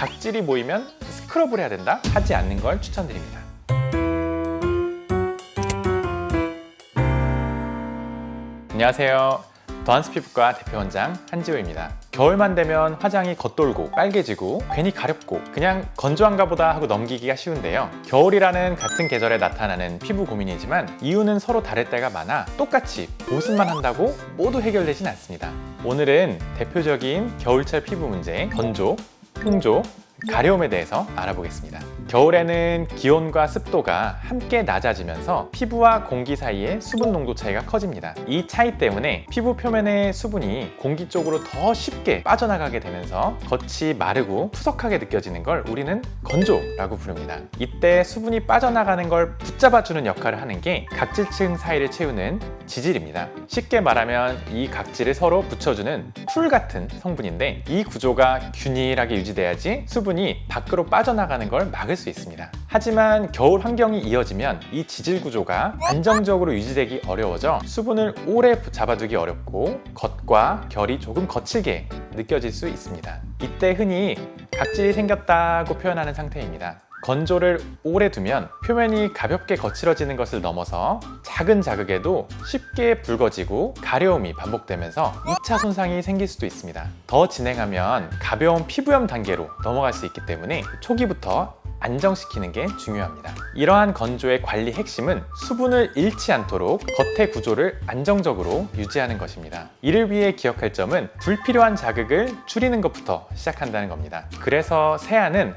각질이 보이면 스크럽을 해야 된다? 하지 않는 걸 추천드립니다. 안녕하세요. 더한스 피부과 대표원장 한지호입니다. 겨울만 되면 화장이 겉돌고 빨개지고 괜히 가렵고 그냥 건조한가 보다 하고 넘기기가 쉬운데요. 겨울이라는 같은 계절에 나타나는 피부 고민이지만 이유는 서로 다를 때가 많아 똑같이 보습만 한다고 모두 해결되진 않습니다. 오늘은 대표적인 겨울철 피부 문제, 건조, 홍조, 가려움에 대해서 알아보겠습니다. 겨울에는 기온과 습도가 함께 낮아지면서 피부와 공기 사이에 수분 농도 차이가 커집니다. 이 차이 때문에 피부 표면의 수분이 공기 쪽으로 더 쉽게 빠져나가게 되면서 겉이 마르고 푸석하게 느껴지는 걸 우리는 건조라고 부릅니다. 이때 수분이 빠져나가는 걸 붙잡아주는 역할을 하는 게 각질층 사이를 채우는 지질입니다. 쉽게 말하면 이 각질을 서로 붙여주는 풀 같은 성분인데 이 구조가 균일하게 유지돼야지 수분이 밖으로 빠져나가는 걸 막을 수 있습니다. 하지만 겨울 환경이 이어지면 이 지질 구조가 안정적으로 유지되기 어려워져 수분을 오래 잡아두기 어렵고 겉과 결이 조금 거칠게 느껴질 수 있습니다. 이때 흔히 각질이 생겼다고 표현하는 상태입니다. 건조를 오래 두면 표면이 가볍게 거칠어지는 것을 넘어서 작은 자극에도 쉽게 붉어지고 가려움이 반복되면서 2차 손상이 생길 수도 있습니다. 더 진행하면 가벼운 피부염 단계로 넘어갈 수 있기 때문에 초기부터 안정시키는 게 중요합니다. 이러한 건조의 관리 핵심은 수분을 잃지 않도록 겉의 구조를 안정적으로 유지하는 것입니다. 이를 위해 기억할 점은 불필요한 자극을 줄이는 것부터 시작한다는 겁니다. 그래서 세안은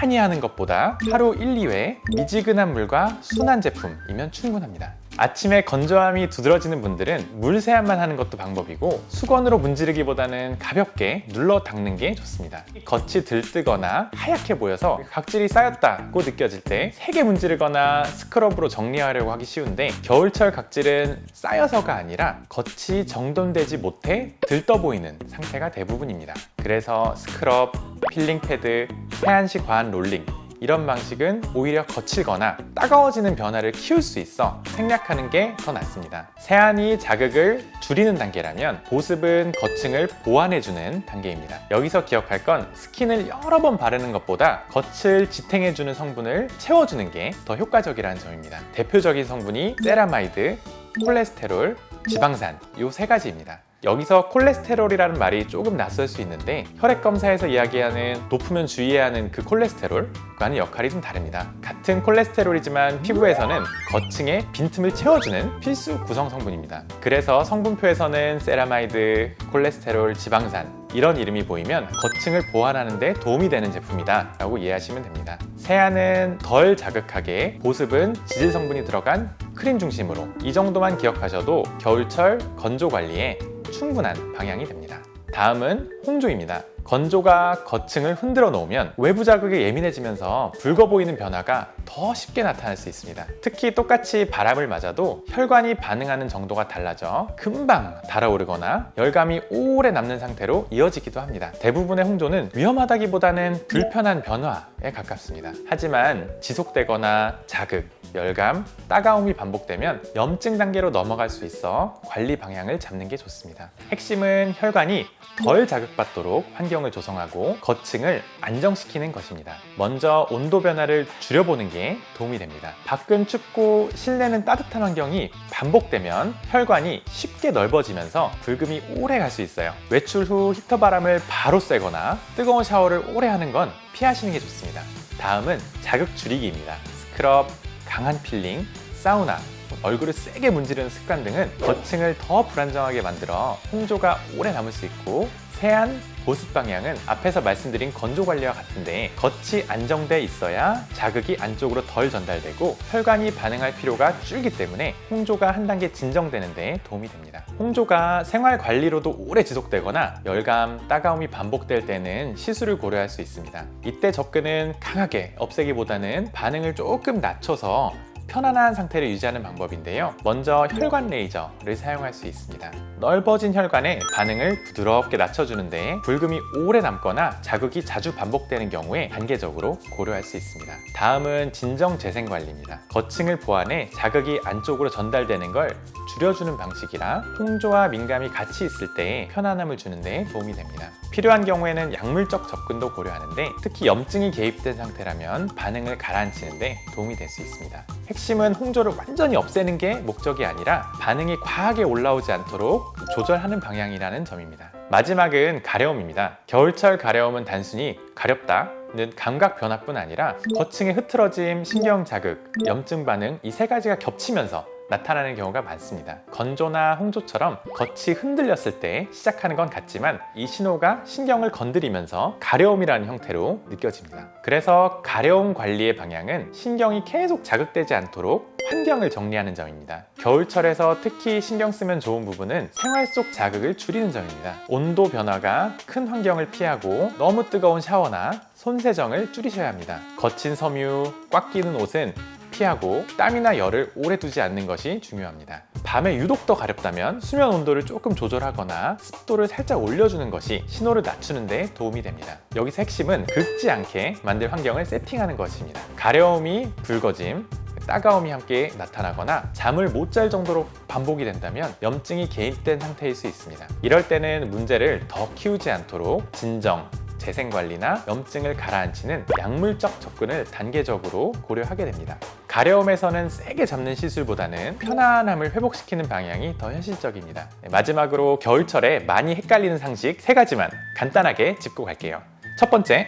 많이 하는 것보다 하루 1, 2회 미지근한 물과 순한 제품이면 충분합니다. 아침에 건조함이 두드러지는 분들은 물 세안만 하는 것도 방법이고 수건으로 문지르기보다는 가볍게 눌러 닦는 게 좋습니다. 겉이 들뜨거나 하얗게 보여서 각질이 쌓였다고 느껴질 때 세게 문지르거나 스크럽으로 정리하려고 하기 쉬운데 겨울철 각질은 쌓여서가 아니라 겉이 정돈되지 못해 들떠 보이는 상태가 대부분입니다. 그래서 스크럽, 필링 패드, 세안식 과한 롤링 이런 방식은 오히려 거칠거나 따가워지는 변화를 키울 수 있어 생략하는 게 더 낫습니다. 세안이 자극을 줄이는 단계라면 보습은 겉층을 보완해주는 단계입니다. 여기서 기억할 건 스킨을 여러 번 바르는 것보다 겉을 지탱해주는 성분을 채워주는 게 더 효과적이라는 점입니다. 대표적인 성분이 세라마이드, 콜레스테롤, 지방산 이 세 가지입니다. 여기서 콜레스테롤이라는 말이 조금 낯설 수 있는데 혈액 검사에서 이야기하는 높으면 주의해야 하는 그 콜레스테롤과는 역할이 좀 다릅니다. 같은 콜레스테롤이지만 피부에서는 겉층에 빈틈을 채워주는 필수 구성 성분입니다. 그래서 성분표에서는 세라마이드, 콜레스테롤, 지방산 이런 이름이 보이면 겉층을 보완하는 데 도움이 되는 제품이다 라고 이해하시면 됩니다. 세안은 덜 자극하게, 보습은 지질 성분이 들어간 크림 중심으로 이 정도만 기억하셔도 겨울철 건조 관리에 충분한 방향이 됩니다. 다음은 홍조입니다. 건조가 겉층을 흔들어 놓으면 외부 자극에 예민해지면서 붉어 보이는 변화가 더 쉽게 나타날 수 있습니다. 특히 똑같이 바람을 맞아도 혈관이 반응하는 정도가 달라져 금방 달아오르거나 열감이 오래 남는 상태로 이어지기도 합니다. 대부분의 홍조는 위험하다기보다는 불편한 변화에 가깝습니다. 하지만 지속되거나 자극, 열감, 따가움이 반복되면 염증 단계로 넘어갈 수 있어 관리 방향을 잡는 게 좋습니다. 핵심은 혈관이 덜 자극받도록 환경을 조성하고 겉층을 안정시키는 것입니다. 먼저 온도 변화를 줄여보는 게 도움이 됩니다. 밖은 춥고 실내는 따뜻한 환경이 반복되면 혈관이 쉽게 넓어지면서 붉음이 오래 갈 수 있어요. 외출 후 히터 바람을 바로 쐬거나 뜨거운 샤워를 오래 하는 건 피하시는 게 좋습니다. 다음은 자극 줄이기입니다. 스크럽, 강한 필링, 사우나, 얼굴을 세게 문지르는 습관 등은 겉층을 더 불안정하게 만들어 홍조가 오래 남을 수 있고 세안, 보습 방향은 앞에서 말씀드린 건조 관리와 같은데 겉이 안정돼 있어야 자극이 안쪽으로 덜 전달되고 혈관이 반응할 필요가 줄기 때문에 홍조가 한 단계 진정되는 데 도움이 됩니다. 홍조가 생활 관리로도 오래 지속되거나 열감, 따가움이 반복될 때는 시술을 고려할 수 있습니다. 이때 접근은 강하게 없애기보다는 반응을 조금 낮춰서 편안한 상태를 유지하는 방법인데요. 먼저 혈관 레이저를 사용할 수 있습니다. 넓어진 혈관에 반응을 부드럽게 낮춰주는데 붉음이 오래 남거나 자극이 자주 반복되는 경우에 단계적으로 고려할 수 있습니다. 다음은 진정 재생 관리입니다. 겉층을 보완해 자극이 안쪽으로 전달되는 걸 줄여주는 방식이라 홍조와 민감이 같이 있을 때 편안함을 주는 데 도움이 됩니다. 필요한 경우에는 약물적 접근도 고려하는데 특히 염증이 개입된 상태라면 반응을 가라앉히는 데 도움이 될 수 있습니다. 핵심은 홍조를 완전히 없애는 게 목적이 아니라 반응이 과하게 올라오지 않도록 조절하는 방향이라는 점입니다. 마지막은 가려움입니다. 겨울철 가려움은 단순히 가렵다는 감각 변화뿐 아니라 거층의 흐트러짐, 신경 자극, 염증 반응 이 세 가지가 겹치면서 나타나는 경우가 많습니다. 건조나 홍조처럼 겉이 흔들렸을 때 시작하는 건 같지만 이 신호가 신경을 건드리면서 가려움이라는 형태로 느껴집니다. 그래서 가려움 관리의 방향은 신경이 계속 자극되지 않도록 환경을 정리하는 점입니다. 겨울철에서 특히 신경 쓰면 좋은 부분은 생활 속 자극을 줄이는 점입니다. 온도 변화가 큰 환경을 피하고 너무 뜨거운 샤워나 손 세정을 줄이셔야 합니다. 거친 섬유, 꽉 끼는 옷은 피하고 땀이나 열을 오래 두지 않는 것이 중요합니다. 밤에 유독 더 가렵다면 수면 온도를 조금 조절하거나 습도를 살짝 올려주는 것이 신호를 낮추는 데 도움이 됩니다. 여기서 핵심은 긁지 않게 만들 환경을 세팅하는 것입니다. 가려움이 붉어짐, 따가움이 함께 나타나거나 잠을 못 잘 정도로 반복이 된다면 염증이 개입된 상태일 수 있습니다. 이럴 때는 문제를 더 키우지 않도록 진정, 재생관리나 염증을 가라앉히는 약물적 접근을 단계적으로 고려하게 됩니다. 가려움에서는 세게 잡는 시술보다는 편안함을 회복시키는 방향이 더 현실적입니다. 마지막으로 겨울철에 많이 헷갈리는 상식 3가지만 간단하게 짚고 갈게요. 첫 번째,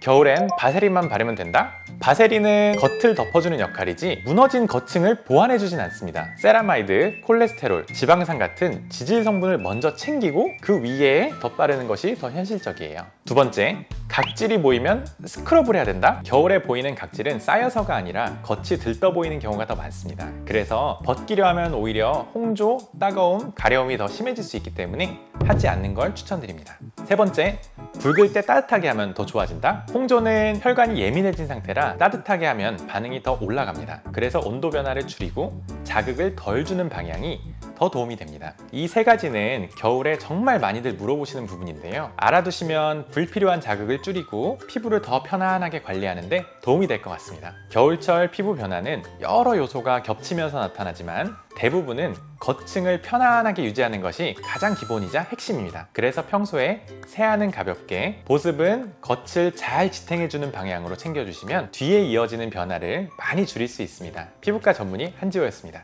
겨울엔 바세린만 바르면 된다? 바세린은 겉을 덮어주는 역할이지 무너진 거층을 보완해주진 않습니다. 세라마이드, 콜레스테롤, 지방산 같은 지질 성분을 먼저 챙기고 그 위에 덧바르는 것이 더 현실적이에요. 두 번째, 각질이 보이면 스크럽을 해야 된다? 겨울에 보이는 각질은 쌓여서가 아니라 겉이 들떠 보이는 경우가 더 많습니다. 그래서 벗기려 하면 오히려 홍조, 따가움, 가려움이 더 심해질 수 있기 때문에 하지 않는 걸 추천드립니다. 세 번째, 붉을 때 따뜻하게 하면 더 좋아진다? 홍조는 혈관이 예민해진 상태라 따뜻하게 하면 반응이 더 올라갑니다. 그래서 온도 변화를 줄이고 자극을 덜 주는 방향이 더 도움이 됩니다. 이 3가지는 겨울에 정말 많이들 물어보시는 부분인데요. 알아두시면 불필요한 자극을 줄이고 피부를 더 편안하게 관리하는 데 도움이 될 것 같습니다. 겨울철 피부 변화는 여러 요소가 겹치면서 나타나지만 대부분은 거층을 편안하게 유지하는 것이 가장 기본이자 핵심입니다. 그래서 평소에 세안은 가볍게, 보습은 겉을 잘 지탱해주는 방향으로 챙겨주시면 뒤에 이어지는 변화를 많이 줄일 수 있습니다. 피부과 전문의 한지호였습니다.